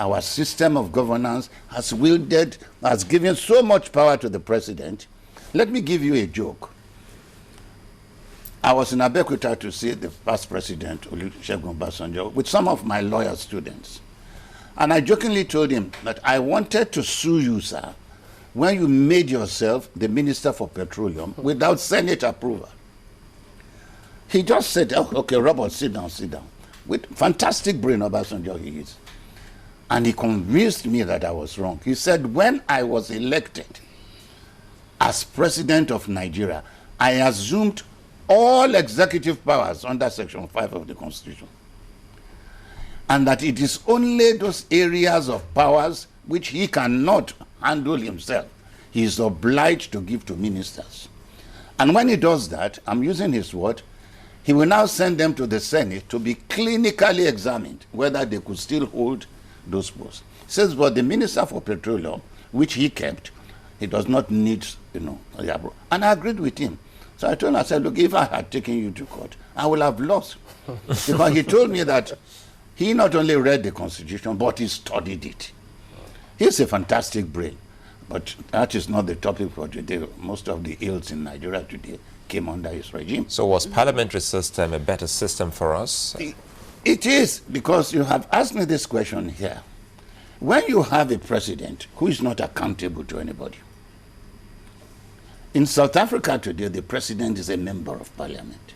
our system of governance has given so much power to the president. Let me give you a joke. I was in Abeokuta to see the past president, Olusegun Obasanjo, with some of my lawyer students. And I jokingly told him that I wanted to sue you, sir, when you made yourself the Minister for Petroleum without Senate approval. He just said, oh, okay, Robert, sit down, sit down. With fantastic brain, Obasanjo he is. And he convinced me that I was wrong. He said, when I was elected as president of Nigeria, I assumed all executive powers under Section 5 of the Constitution. And that it is only those areas of powers which he cannot handle himself, he is obliged to give to ministers. And when he does that, I'm using his word, he will now send them to the Senate to be clinically examined whether they could still hold those posts. He says, but the Minister for Petroleum, which he kept, he does not need, and I agreed with him. So I told him, I said, look, if I had taken you to court, I would have lost. Because he told me that he not only read the Constitution, but he studied it. He's a fantastic brain. But that is not the topic for today. Most of the ills in Nigeria today came under his regime. So was parliamentary system a better system for us? It is, because you have asked me this question here. When you have a president who is not accountable to anybody, in South Africa today, the president is a member of parliament.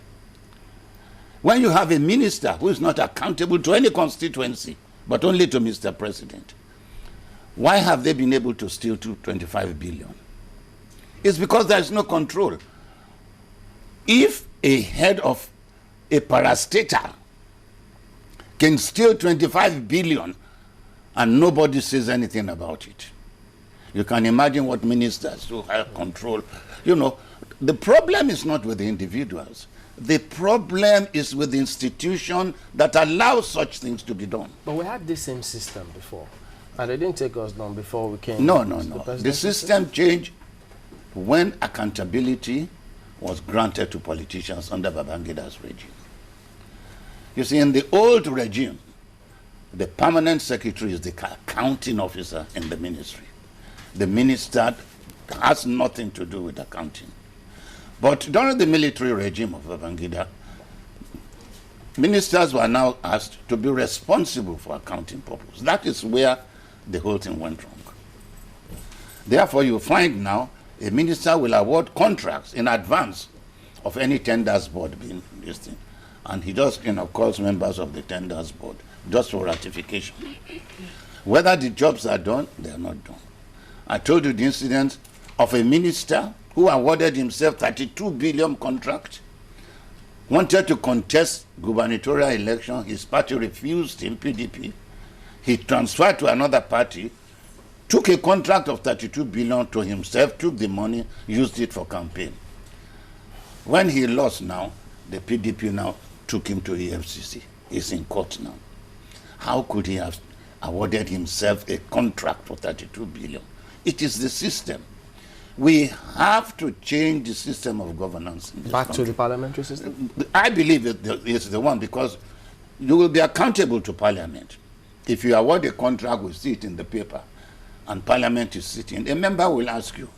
When you have a minister who is not accountable to any constituency, but only to Mr. President, why have they been able to steal 25 billion? It's because there is no control. If a head of a parastatal can steal 25 billion and nobody says anything about it, you can imagine what ministers who have control. You know, the problem is not with the individuals. The problem is with the institution that allows such things to be done. But we had this same system before, and it didn't take us long before we came. No. The system changed when accountability was granted to politicians under Babangida's regime. You see, in the old regime, the permanent secretary is the accounting officer in the ministry. The minister has nothing to do with accounting. But during the military regime of Babangida, ministers were now asked to be responsible for accounting purposes. That is where the whole thing went wrong. Therefore, you find now a minister will award contracts in advance of any tenders board being this thing. And he just, calls members of the tenders board just for ratification. Whether the jobs are done, they are not done. I told you the incident of a minister who awarded himself 32 billion contract, wanted to contest gubernatorial election. His party refused him, PDP. He transferred to another party, took a contract of 32 billion to himself, took the money, used it for campaign. When he lost now, the PDP now took him to EFCC. He's in court now. How could he have awarded himself a contract for 32 billion? It is the system. We have to change the system of governance in this country. To the parliamentary system? I believe it's the one, because you will be accountable to parliament. If you award a contract, we see it in the paper, and parliament is sitting, a member will ask you,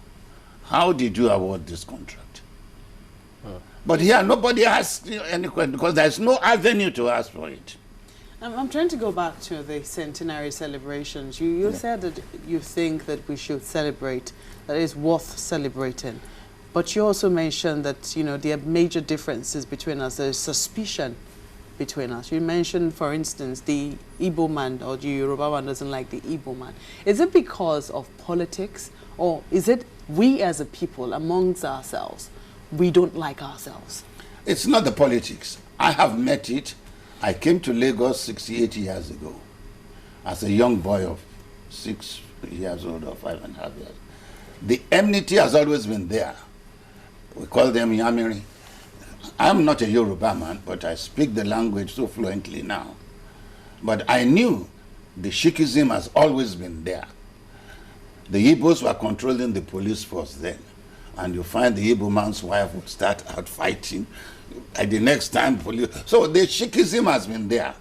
how did you award this contract? But here, nobody asks any question, because there's no avenue to ask for it. I'm trying to go back to the centenary celebrations. You said that you think that we should celebrate, that it's worth celebrating. But you also mentioned that, there are major differences between us. There's suspicion between us. You mentioned, for instance, the Igbo man or the Yoruba man doesn't like the Igbo man. Is it because of politics, or is it we as a people amongst ourselves, we don't like ourselves? It's not the politics. I have met it. I came to Lagos 68 years ago as a young boy of 6 years old or 5.5 years. The enmity has always been there. We call them Yamiri. I'm not a Yoruba man, but I speak the language so fluently now. But I knew the Shikism has always been there. The Igbos were controlling the police force then. And you find the Igbo man's wife would start out fighting. At the next time, police. So the Shikism has been there.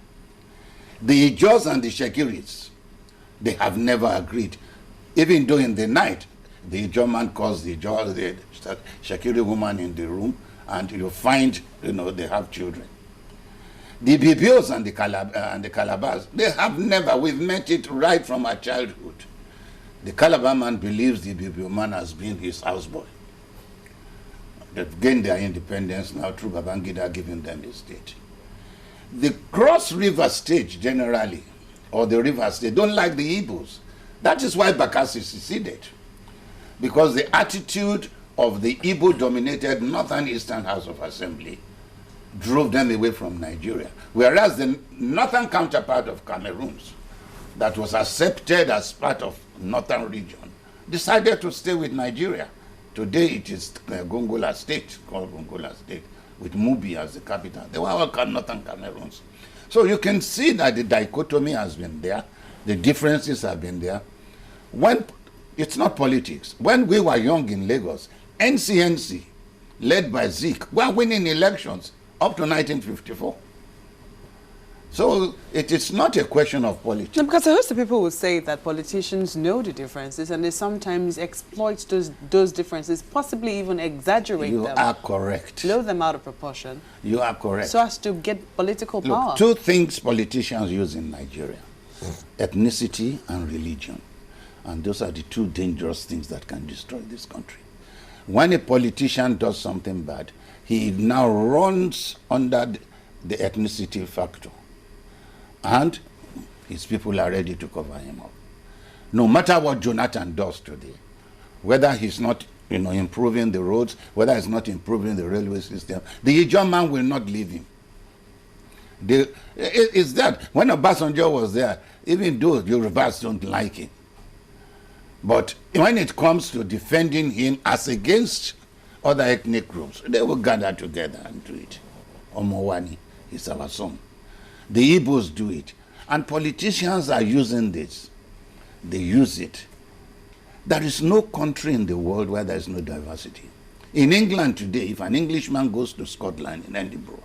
The Ijos and the Shekiris They have never agreed. Even though in the night, the German calls the security woman in the room, and you find, they have children. The Bibios and the Calabars, they have never, we've met it right from our childhood. The Calabar man believes the Bibio man has been his houseboy. They've gained their independence now through Babangida giving them a state. The Cross River state generally, or the River state, don't like the Igbos. That is why Bakassi seceded. Because the attitude of the Igbo-dominated Northern Eastern House of Assembly drove them away from Nigeria. Whereas the northern counterpart of Cameroons, that was accepted as part of northern region, decided to stay with Nigeria. Today it is Gongola State, called Gongola State, with Mubi as the capital. They were all northern Cameroons. So you can see that the dichotomy has been there, the differences have been there. When it's not politics. When we were young in Lagos, NCNC, led by Zeke, were winning elections up to 1954. So it is not a question of politics. No, because a host of people will say that politicians know the differences and they sometimes exploit those differences, possibly even exaggerate them. You are correct. Blow them out of proportion. You are correct. So as to get political power. Look, two things politicians use in Nigeria: ethnicity and religion. And those are the two dangerous things that can destroy this country. When a politician does something bad, he now runs under the ethnicity factor. And his people are ready to cover him up. No matter what Jonathan does today, whether he's not improving the roads, whether he's not improving the railway system, the Ijaw man will not leave him. It's that when Obasanjo was there, even though Yorubas don't like him, but when it comes to defending him as against other ethnic groups, they will gather together and do it. Omowani is our son. The Igbos do it. And politicians are using this. They use it. There is no country in the world where there is no diversity. In England today, if an Englishman goes to Scotland in Edinburgh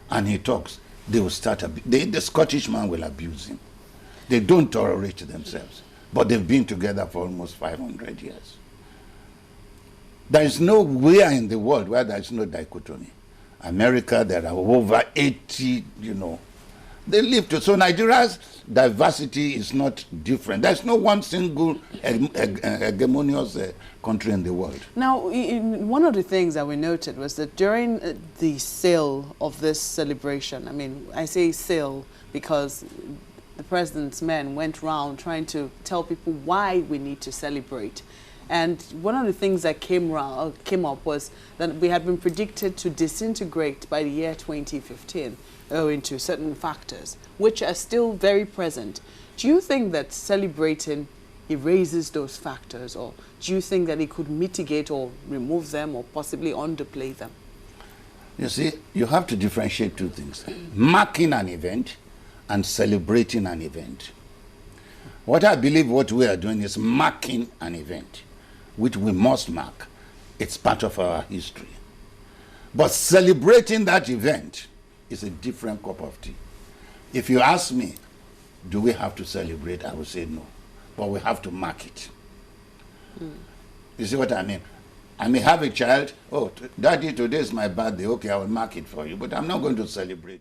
and he talks, they will start, the Scottish man will abuse him. They don't tolerate themselves. But they've been together for almost 500 years. There is nowhere in the world where there is no dichotomy. America, there are over 80, they live to. So Nigeria's diversity is not different. There's no one single hegemonious country in the world. Now, one of the things that we noted was that during the sale of this celebration, I say sale because the president's men went round trying to tell people why we need to celebrate. And one of the things that came up was that we had been predicted to disintegrate by the year 2015 owing to certain factors, which are still very present. Do you think that celebrating erases those factors, or do you think that it could mitigate or remove them or possibly underplay them? You see, you have to differentiate two things: marking an event and celebrating an event. What I believe what we are doing is marking an event, which we must mark. It's part of our history. But celebrating that event is a different cup of tea. If you ask me, do we have to celebrate? I will say no. But we have to mark it. You see what I mean? I may have a child, Daddy, today is my birthday. Okay, I will mark it for you. But I'm not going to celebrate.